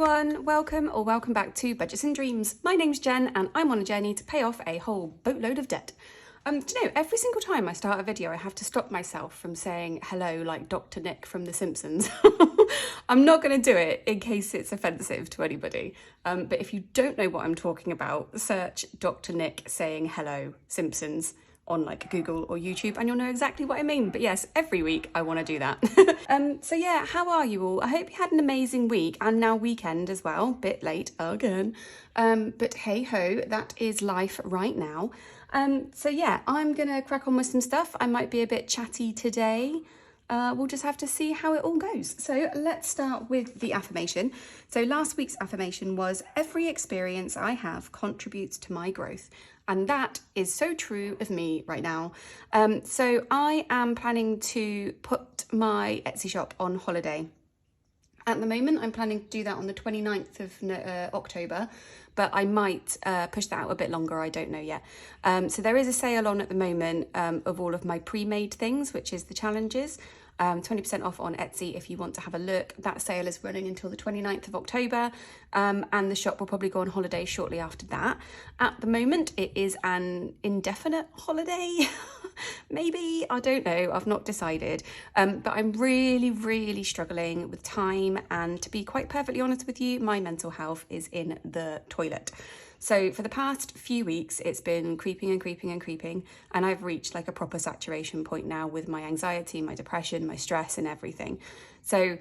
everyone, welcome back to Budgets and Dreams. My name's Jen and I'm on a journey to pay off a whole boatload of debt. Do you know, every single time I start a video I have to stop myself from saying hello like Dr. Nick from The Simpsons. I'm not going to do it in case it's offensive to anybody, but if you don't know what I'm talking about, search Dr. Nick saying hello Simpsons on like Google or YouTube and you'll know exactly what I mean. But yes, every week I want to do that. So yeah, how are you all? I hope you had an amazing week and now weekend as well. Bit late again. But hey ho, that is life right now. So yeah, I'm gonna crack on with some stuff. I might be a bit chatty today. We'll just have to see how it all goes. So let's start with the affirmation. So last week's affirmation was, every experience I have contributes to my growth. And that is so true of me right now. So I am planning to put my Etsy shop on holiday. At the moment, I'm planning to do that on the 29th of October, but I might push that out a bit longer, I don't know yet. So there is a sale on at the moment of all of my pre-made things, which is the challenges. 20% off on Etsy if you want to have a look. That sale is running until the 29th of October, and the shop will probably go on holiday shortly after that. At the moment, it is an indefinite holiday. Maybe, I don't know, I've not decided. But I'm really struggling with time, and to be quite perfectly honest with you, my mental health is in the toilet. So for the past few weeks, it's been creeping, and I've reached like a proper saturation point now with my anxiety, my depression, my stress and everything. So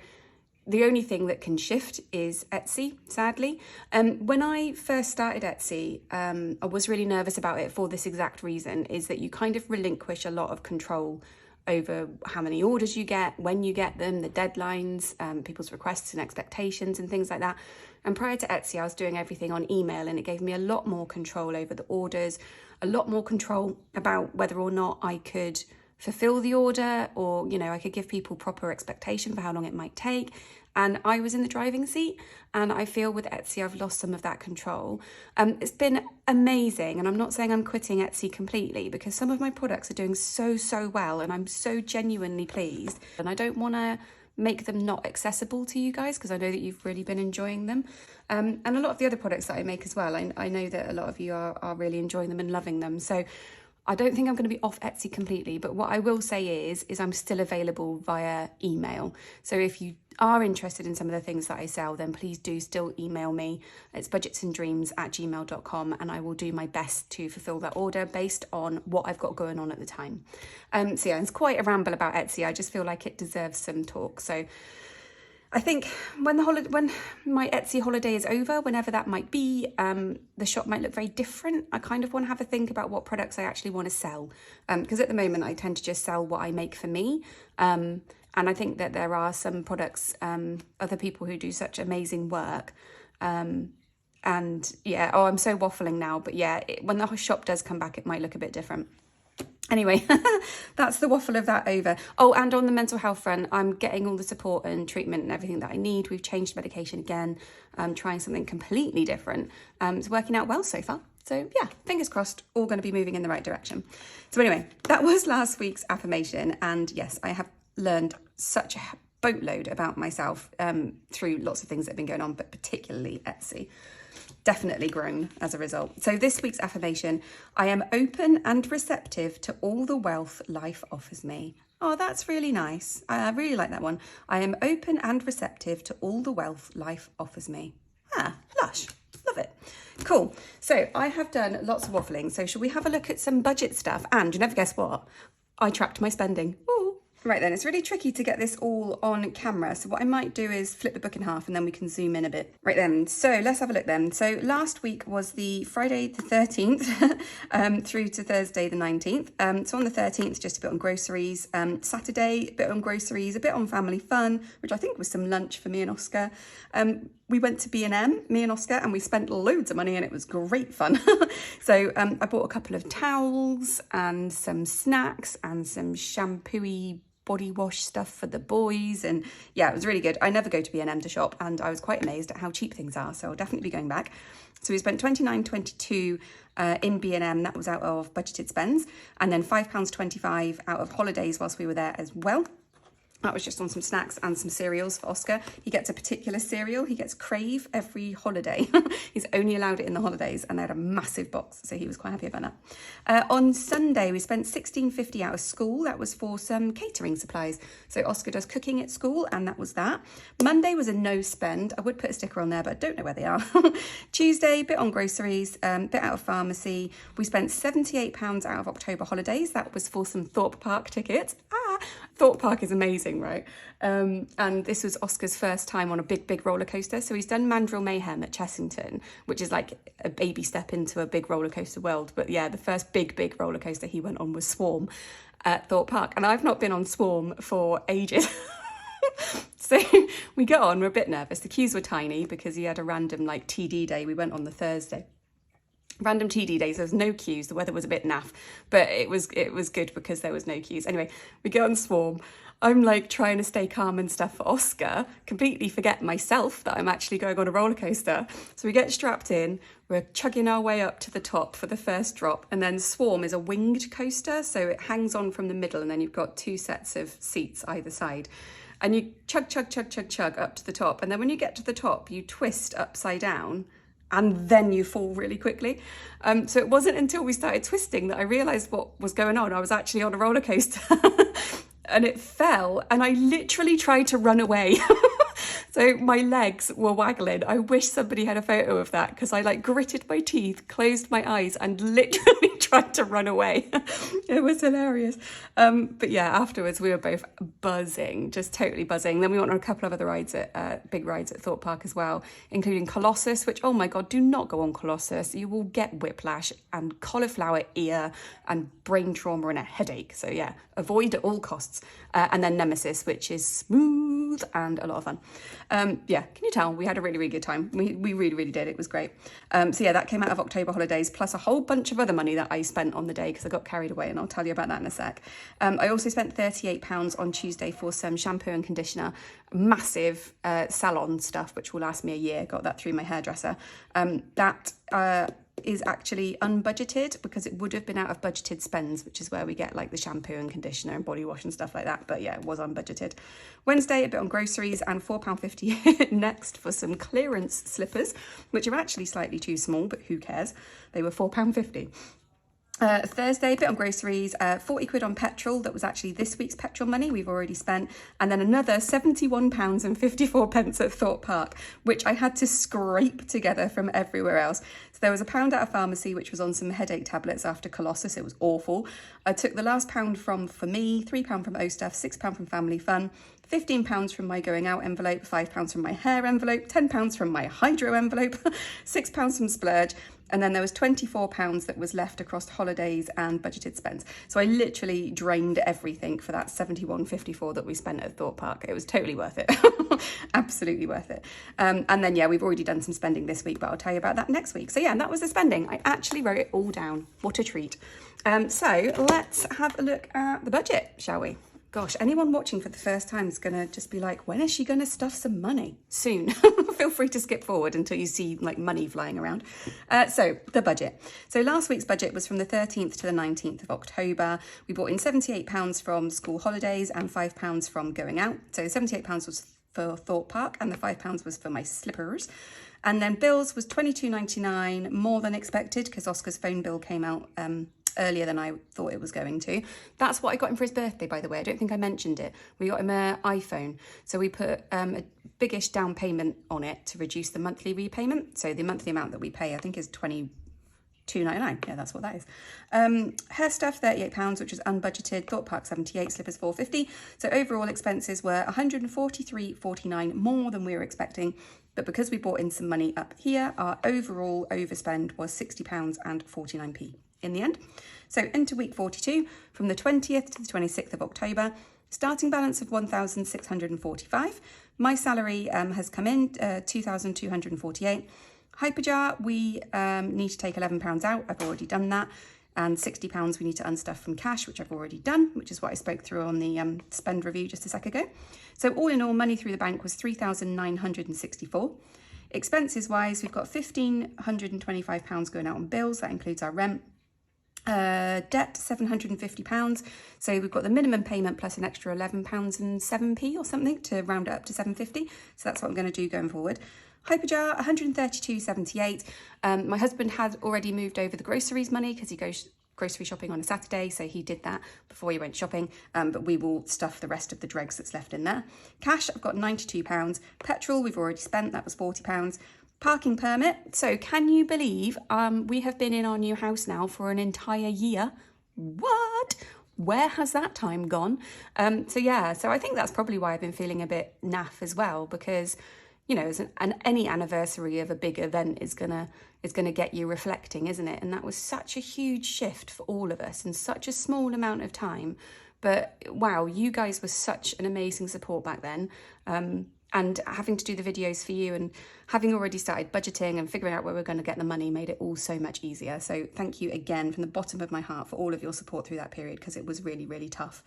the only thing that can shift is Etsy, sadly. When I first started Etsy, I was really nervous about it for this exact reason, is that you kind of relinquish a lot of control over how many orders you get, when you get them, the deadlines, people's requests and expectations and things like that. And prior to Etsy, I was doing everything on email, and it gave me a lot more control over the orders, a lot more control about whether or not I could fulfill the order, or, you know, I could give people proper expectation for how long it might take. And I was in the driving seat, and I feel with Etsy, I've lost some of that control. It's been amazing, and I'm not saying I'm quitting Etsy completely, because some of my products are doing so well, and I'm so genuinely pleased. And I don't want to make them not accessible to you guys, because I know that you've really been enjoying them. And a lot of the other products that I make as well, I know that a lot of you are really enjoying them and loving them. So I don't think I'm going to be off Etsy completely, but what I will say is I'm still available via email. So if you are interested in some of the things that I sell, then please do still email me. It's budgetsanddreams@gmail.com, and I will do my best to fulfill that order based on what I've got going on at the time. So yeah, it's quite a ramble about Etsy. I just feel like it deserves some talk. So I think when my Etsy holiday is over, whenever that might be, the shop might look very different. I kind of want to have a think about what products I actually want to sell, because at the moment I tend to just sell what I make for me. And I think that there are some products, other people who do such amazing work. And yeah, I'm so waffling now, but yeah, when the shop does come back, it might look a bit different. Anyway, that's the waffle of that over. Oh, and on the mental health front, I'm getting all the support and treatment and everything that I need. We've changed medication again. I'm trying something completely different. It's working out well so far. So yeah, fingers crossed, all going to be moving in the right direction. So anyway, that was last week's affirmation. And yes, I have learned such a boatload about myself through lots of things that have been going on, but particularly Etsy. Definitely grown as a result. So this week's affirmation, I am open and receptive to all the wealth life offers me. Oh, that's really nice. I really like that one. I am open and receptive to all the wealth life offers me. Ah, lush. Love it. Cool. So I have done lots of waffling. So shall we have a look at some budget stuff? And you never guess what? I tracked my spending. Ooh. Right then, it's really tricky to get this all on camera. So what I might do is flip the book in half and then we can zoom in a bit. Right then, so let's have a look then. So last week was the Friday the 13th through to Thursday the 19th. So on the 13th, just a bit on groceries. Saturday, a bit on groceries, a bit on family fun, which I think was some lunch for me and Oscar. We went to B&M, me and Oscar, and we spent loads of money and it was great fun. So I bought a couple of towels and some snacks and some shampoo-y body wash stuff for the boys, and yeah, it was really good. I never go to B&M to shop, and I was quite amazed at how cheap things are, so I'll definitely be going back. So we spent £29.22 in B&M, that was out of budgeted spends, and then £5.25 out of holidays whilst we were there as well. That was just on some snacks and some cereals for Oscar. He gets a particular cereal. He gets Crave every holiday. He's only allowed it in the holidays, and they had a massive box, so he was quite happy about that. On Sunday, we spent $16.50 out of school. That was for some catering supplies. So Oscar does cooking at school, and that was that. Monday was a no spend. I would put a sticker on there, but I don't know where they are. Tuesday, bit on groceries, bit out of pharmacy. We spent £78 out of October holidays. That was for some Thorpe Park tickets. Thorpe Park is amazing, right? And this was Oscar's first time on a big roller coaster. So he's done Mandrill Mayhem at Chessington, which is like a baby step into a big roller coaster world. But yeah, the first big roller coaster he went on was Swarm at Thorpe Park. And I've not been on Swarm for ages. So we got on, we're a bit nervous. The queues were tiny because he had a random like TD day. We went on the Thursday. Random TD days, there was no queues, the weather was a bit naff, but it was good because there was no queues. Anyway, we go on Swarm. I'm like trying to stay calm and stuff for Oscar, completely forget myself that I'm actually going on a roller coaster. So we get strapped in, we're chugging our way up to the top for the first drop, and then Swarm is a winged coaster, so it hangs on from the middle, and then you've got two sets of seats either side. And you chug up to the top, and then when you get to the top, you twist upside down, and then you fall really quickly. So it wasn't until we started twisting that I realised what was going on. I was actually on a roller coaster and it fell, and I literally tried to run away. So my legs were waggling. I wish somebody had a photo of that, because I like gritted my teeth, closed my eyes, and literally tried to run away. It was hilarious. But yeah, afterwards we were both buzzing, just totally buzzing. Then we went on a couple of other rides big rides at Thorpe Park as well, including Colossus, which, oh my God, do not go on Colossus. You will get whiplash and cauliflower ear and brain trauma and a headache. So yeah, avoid at all costs. And then Nemesis, which is smooth and a lot of fun. Yeah, can you tell? We had a really good time. We really did. It was great. So yeah, that came out of October holidays, plus a whole bunch of other money that I spent on the day because I got carried away, and I'll tell you about that in a sec. I also spent £38 on Tuesday for some shampoo and conditioner, massive salon stuff, which will last me a year. Got that through my hairdresser. That is actually unbudgeted because it would have been out of budgeted spends, which is where we get like the shampoo and conditioner and body wash and stuff like that. But yeah, it was unbudgeted. Wednesday, a bit on groceries, and £4.50 next for some clearance slippers, which are actually slightly too small, but who cares? They were £4.50. Thursday, a bit on groceries, 40 quid on petrol. That was actually this week's petrol money we've already spent. And then another £71.54 at Thorpe Park, which I had to scrape together from everywhere else. So there was £1 out of pharmacy, which was on some headache tablets after Colossus. It was awful. I took the last £1 from For Me, £3 from O Stuff, £6 from Family Fun, £15 from my going out envelope, £5 from my hair envelope, £10 from my hydro envelope, £6 from Splurge, and then there was £24 that was left across holidays and budgeted spends. So I literally drained everything for that £71.54 that we spent at Thorpe Park. It was totally worth it. Absolutely worth it. And then, yeah, we've already done some spending this week, but I'll tell you about that next week. So yeah, that was the spending. I actually wrote it all down. What a treat. So let's have a look at the budget, shall we? Gosh, anyone watching for the first time is going to just be like, when is she going to stuff some money? Soon. Feel free to skip forward until you see like money flying around. So the budget. So last week's budget was from the 13th to the 19th of October. We brought in £78 from school holidays and £5 from going out. So £78 was for Thorpe Park and the £5 was for my slippers. And then bills was £22.99, more than expected because Oscar's phone bill came out earlier than I thought it was going to. That's what I got him for his birthday, by the way. I don't think I mentioned it. We got him an iPhone. So we put a biggish down payment on it to reduce the monthly repayment. So the monthly amount that we pay, I think, is £22.99. Yeah, that's what that is. Hair stuff, £38, which was unbudgeted. Thorpe Park, £78, slippers, £4.50. So overall expenses were £143.49 more than we were expecting. But because we brought in some money up here, our overall overspend was £60.49 in the end. So into week 42, from the 20th to the 26th of October, starting balance of 1,645. My salary has come in, 2,248. Hyperjar, we need to take £11 out. I've already done that. And £60 we need to unstuff from cash, which I've already done, which is what I spoke through on the spend review just a sec ago. So all in all, money through the bank was £3,964. Expenses wise, we've got £1,525 going out on bills. That includes our rent. Debt £750. So we've got the minimum payment plus an extra £11 and 7p or something to round it up to 750. So that's what I'm going to do going forward. Hyperjar 132.78. My husband has already moved over the groceries money because he goes grocery shopping on a Saturday, so he did that before he went shopping, but we will stuff the rest of the dregs that's left in there. Cash, I've got £92. Petrol, we've already spent, that was £40. Parking permit, so can you believe we have been in our new house now for an entire year? What? Where has that time gone? So I think that's probably why I've been feeling a bit naff as well, because you know, any anniversary of a big event is gonna get you reflecting, isn't it? And that was such a huge shift for all of us in such a small amount of time. But wow, you guys were such an amazing support back then. And having to do the videos for you and having already started budgeting and figuring out where we're going to get the money made it all so much easier. So thank you again from the bottom of my heart for all of your support through that period, because it was really, really tough.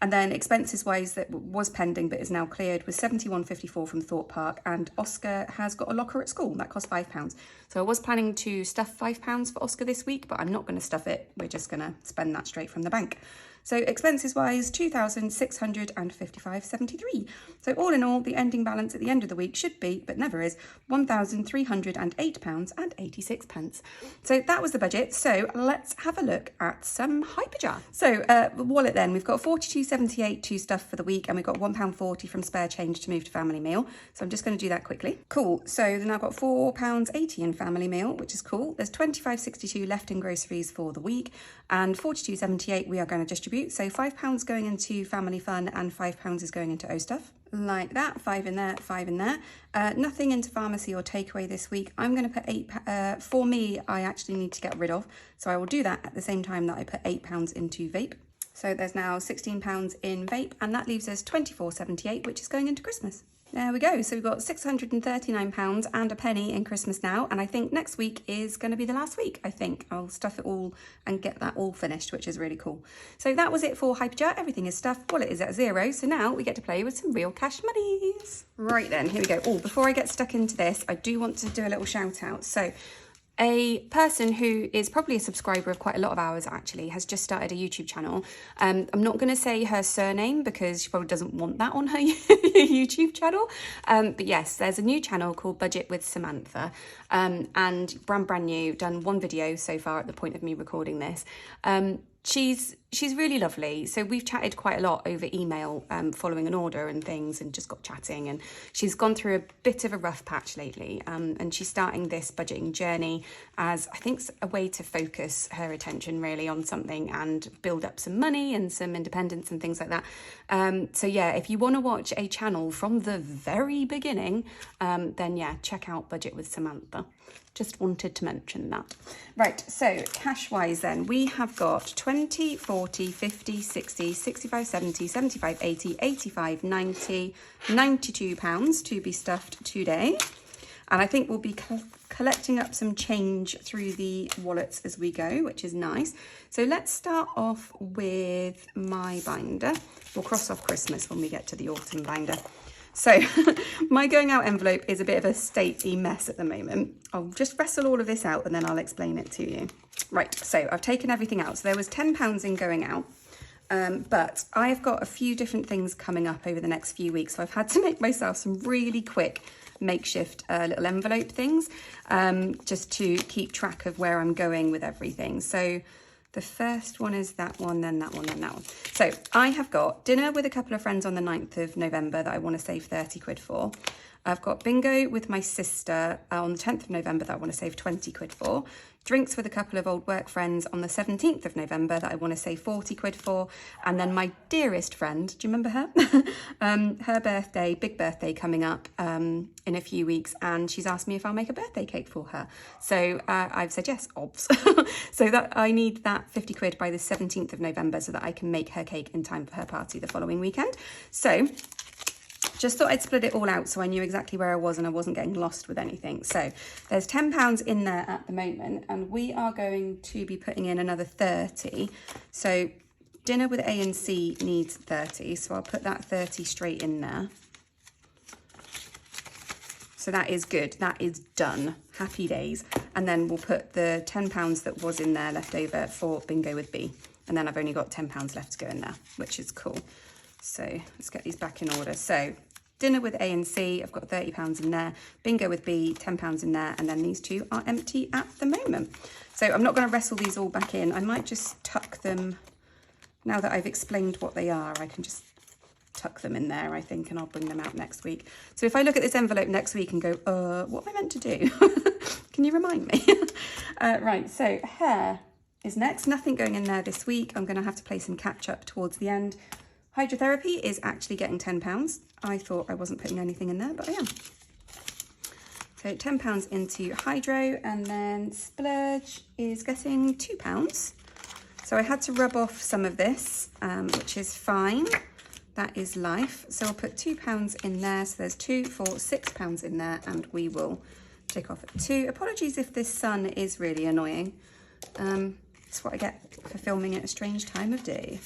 And then expenses wise, that was pending but is now cleared, was £71.54 from Thorpe Park, and Oscar has got a locker at school that cost £5. So I was planning to stuff £5 for Oscar this week, but I'm not going to stuff it. We're just going to spend that straight from the bank. So expenses wise, £2,655.73. So all in all, the ending balance at the end of the week should be, but never is, £1,308.86. So that was the budget. So let's have a look at some Hyperjar. So wallet then, we've got £42.78 to stuff for the week, and we've got £1.40 from spare change to move to family meal. So I'm just going to do that quickly. Cool. So then I've got £4.80 in family meal, which is cool. There's £25.62 left in groceries for the week, and £42.78 we are going to distribute. So £5 going into family fun and £5 is going into O stuff. Like that, 5 in there, 5 in there. Nothing into pharmacy or takeaway this week. I'm going to put £8, for me, I actually need to get rid of. So I will do that at the same time that I put £8 into vape. So there's now £16 in vape, and that leaves us £24.78, which is going into Christmas. There we go. So we've got £639 and a penny in Christmas now. And I think next week is going to be the last week. I think I'll stuff it all and get that all finished, which is really cool. So that was it for Hyperjar. Everything is stuffed. Wallet is at 0. So now we get to play with some real cash monies. Right then, here we go. Oh, before I get stuck into this, I do want to do a little shout out. So a person who is probably a subscriber of quite a lot of ours actually has just started a YouTube channel. I'm not going to say her surname because she probably doesn't want that on her YouTube channel. But yes, there's a new channel called Budget with Samantha, and brand new, done one video so far at the point of me recording this. She's really lovely. So we've chatted quite a lot over email following an order and things, and just got chatting, and she's gone through a bit of a rough patch lately, and she's starting this budgeting journey as, I think, a way to focus her attention really on something and build up some money and some independence and things like that. So yeah, if you want to watch a channel from the very beginning, then yeah, check out Budget with Samantha. Just wanted to mention that. Right, so cash-wise then, we have got 20, 40, 50, 60, 65, 70, 75, 80, 85, 90, £92 to be stuffed today. And I think we'll be collecting up some change through the wallets as we go, which is nice. So let's start off with my binder. We'll cross off Christmas when we get to the autumn binder. So my going out envelope is a bit of a statey mess at the moment. I'll just wrestle all of this out and then I'll explain it to you. Right, so I've taken everything out. So there was £10 in going out, but I've got a few different things coming up over the next few weeks. So I've had to make myself some really quick makeshift little envelope things, just to keep track of where I'm going with everything. So the first one is that one, then that one, then that one. So I have got dinner with a couple of friends on the 9th of November that I want to save 30 quid for. I've got bingo with my sister on the 10th of November that I want to save 20 quid for. Drinks with a couple of old work friends on the 17th of November that I want to save 40 quid for. And then my dearest friend, do you remember her? Her birthday, big birthday coming up in a few weeks. And she's asked me if I'll make a birthday cake for her. So I've said yes, obs. So that I need that 50 quid by the 17th of November so that I can make her cake in time for her party the following weekend. So just thought I'd split it all out so I knew exactly where I was and I wasn't getting lost with anything. So there's £10 in there at the moment, and we are going to be putting in another 30. So dinner with A and C needs 30, so I'll put that 30 straight in there. So that is good. That is done. Happy days. And then we'll put the £10 that was in there left over for bingo with B. And then I've only got £10 left to go in there, which is cool. So let's get these back in order. So dinner with A and C, I've got £30 in there. Bingo with B, £10 in there. And then these two are empty at the moment. So I'm not going to wrestle these all back in. I might just tuck them. Now that I've explained what they are, I can just tuck them in there, I think, and I'll bring them out next week. So if I look at this envelope next week and go, what am I meant to do? Can you remind me? Right, so hair is next. Nothing going in there this week. I'm going to have to play some catch up towards the end. Hydrotherapy is actually getting £10. I thought I wasn't putting anything in there, but I am. So £10 into hydro, and then splurge is getting £2. So I had to rub off some of this, which is fine. That is life. So I'll put £2 in there. So there's £2, £4, £6 in there, and we will tick off at 2. Apologies if this sun is really annoying. It's what I get for filming at a strange time of day.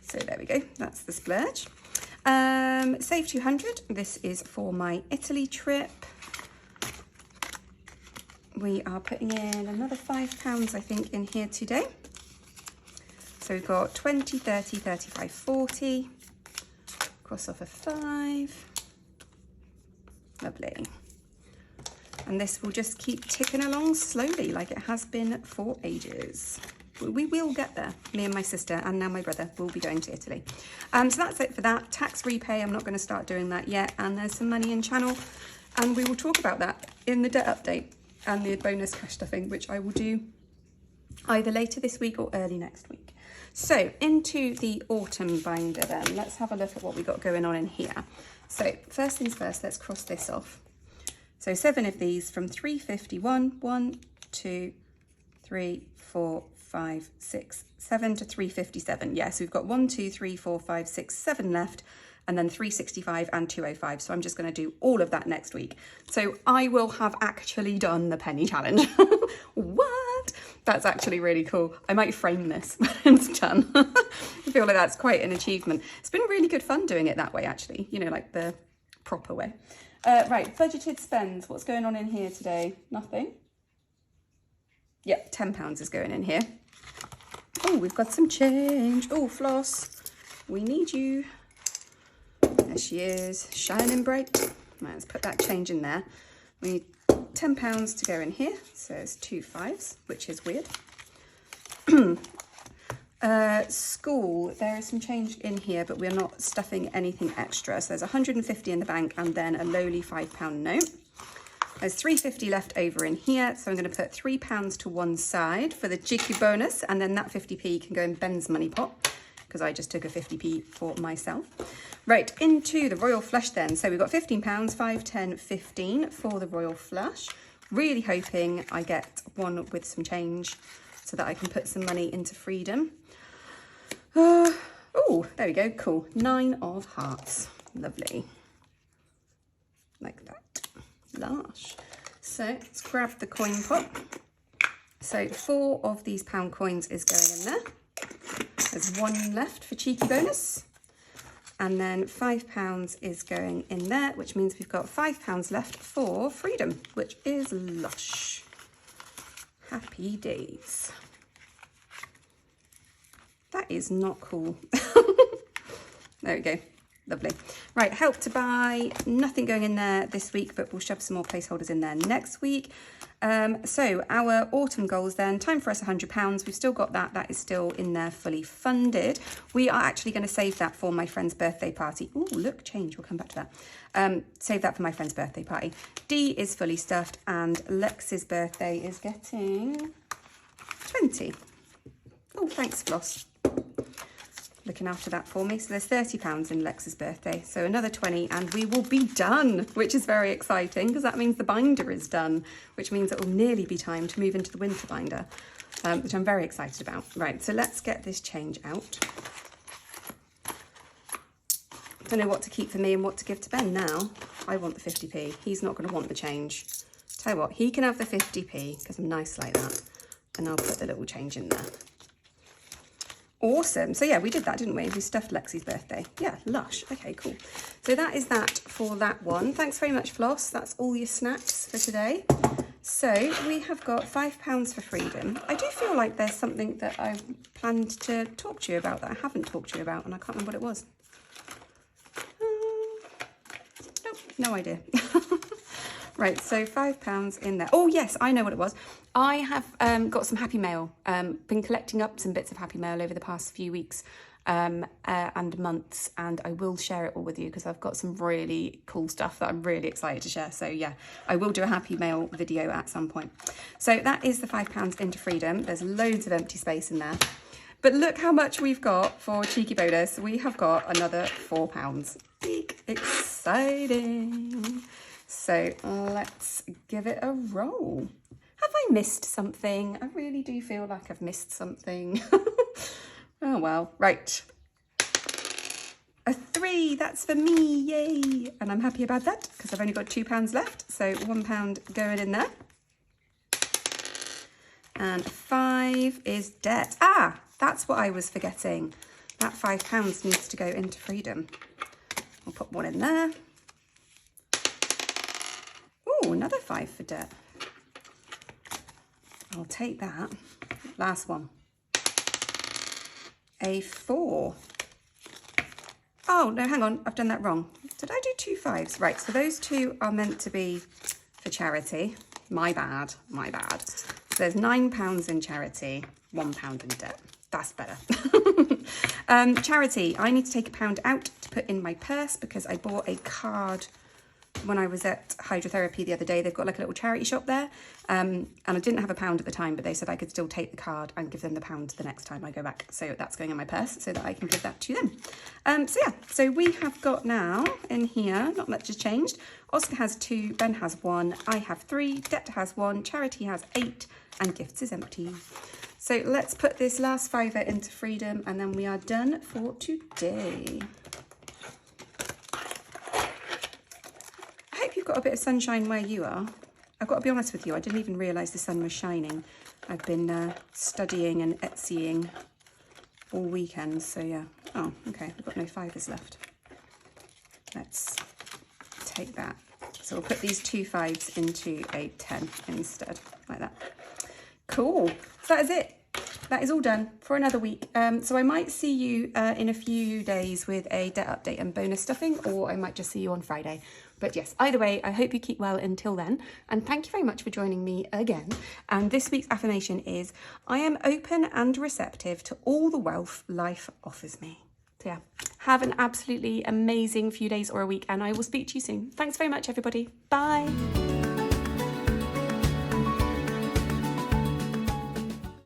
So there we go. That's the splurge. Save 200. This is for my Italy trip. We are putting in another £5, I think, in here today. So we've got 20, 30, 35, 40. Cross off a 5. Lovely. And this will just keep ticking along slowly like it has been for ages. We will get there. Me and my sister, and now my brother, will be going to Italy. So that's it for that. Tax repay, I'm not going to start doing that yet. And there's some money in channel, and we will talk about that in the debt update and the bonus cash stuffing, which I will do either later this week or early next week. So into the autumn binder then. Let's have a look at what we got going on in here. So first things first, let's cross this off. So 7 of these from 351, 1, 2, 3, 4, 5, 6, 7 to 357. Yeah, so we've got 1, 2, 3, 4, 5, 6, 7 left, and then 365 and 205. So I'm just going to do all of that next week. So I will have actually done the penny challenge. What? That's actually really cool. I might frame this when it's done. I feel like that's quite an achievement. It's been really good fun doing it that way, actually, you know, like the proper way. Right, budgeted spends. What's going on in here today? Nothing. Yep, £10 is going in here. Oh, we've got some change. Oh, Floss, we need you. There she is, shining bright. Right, let's put that change in there. We need £10 to go in here. So it's 2 5s, which is weird. School, there is some change in here, but we're not stuffing anything extra. So there's 150 in the bank, and then a lowly £5 note. There's 350 left over in here, so I'm going to put £3 to one side for the cheeky bonus, and then that 50p can go in Ben's money pot, because I just took a 50p for myself. Right, into the Royal Flush then. So we've got £15, 5, 10, 15 for the Royal Flush. Really hoping I get one with some change so that I can put some money into freedom. Oh, there we go, cool. 9 of hearts, lovely. Like that, lush. So let's grab the coin pot. So 4 of these pound coins is going in there. There's 1 left for cheeky bonus. And then £5 is going in there, which means we've got £5 left for freedom, which is lush. Happy days. That is not cool. There we go. Lovely. Right, help to buy. Nothing going in there this week, but we'll shove some more placeholders in there next week. So our autumn goals then, time for us £100. We've still got that. That is still in there, fully funded. We are actually going to save that for my friend's birthday party. Oh, look, change. We'll come back to that. Save that for my friend's birthday party. D is fully stuffed, and Lex's birthday is getting 20. Oh, thanks, Floss. Looking after that for me. So there's £30 in Lex's birthday. So another 20 and we will be done, which is very exciting because that means the binder is done, which means it will nearly be time to move into the winter binder, which I'm very excited about. Right, so let's get this change out. I don't know what to keep for me and what to give to Ben now. I want the 50p. He's not going to want the change. Tell you what, he can have the 50p because I'm nice like that. And I'll put the little change in there. Awesome. So yeah, we did that, didn't we? We stuffed Lexi's birthday. Yeah, lush. Okay, cool. So that is that for that one. Thanks very much, Floss. That's all your snacks for today. So we have got £5 for freedom. I do feel like there's something that I planned to talk to you about that I haven't talked to you about, and I can't remember what it was. Nope, no idea. Right, so £5 in there. Oh yes, I know what it was. I have got some happy mail. Been collecting up some bits of happy mail over the past few weeks and months, and I will share it all with you because I've got some really cool stuff that I'm really excited to share. So yeah, I will do a happy mail video at some point. So that is the £5 into freedom. There's loads of empty space in there. But look how much we've got for cheeky bonus. We have got another £4. Exciting. So let's give it a roll. Have I missed something? I really do feel like I've missed something. Oh well, right. A 3, that's for me, yay. And I'm happy about that because I've only got £2 left. So £1 going in there. And 5 is debt. Ah, that's what I was forgetting. That £5 needs to go into freedom. I'll put 1 in there. Oh, another 5 for debt. I'll take that. Last one. A 4. Oh, no, hang on. I've done that wrong. Did I do 2 5s? Right, so those 2 are meant to be for charity. My bad, my bad. So there's £9 in charity, £1 in debt. That's better. Charity, I need to take £1 out to put in my purse because I bought a card when I was at hydrotherapy the other day. They've got like a little charity shop there, and I didn't have £1 at the time, but they said I could still take the card and give them the £1 the next time I go back. So that's going in my purse so that I can give that to them. So yeah, so we have got now in here, not much has changed. Oscar has 2, Ben has 1, I have 3, Debt has 1, Charity has 8, and Gifts is empty. So let's put this last £5 into freedom and then we are done for today. You've got a bit of sunshine where you are. I've got to be honest with you, I didn't even realise the sun was shining. I've been studying and Etsying all weekend, so yeah. Oh, okay, we've got no 5s left. Let's take that. So we'll put these 2 5s into a 10 instead, like that. Cool, so that is it. That is all done for another week. So I might see you in a few days with a debt update and bonus stuffing, or I might just see you on Friday. But yes, either way, I hope you keep well until then. And thank you very much for joining me again. And this week's affirmation is, I am open and receptive to all the wealth life offers me. So yeah, have an absolutely amazing few days or a week, and I will speak to you soon. Thanks very much, everybody. Bye.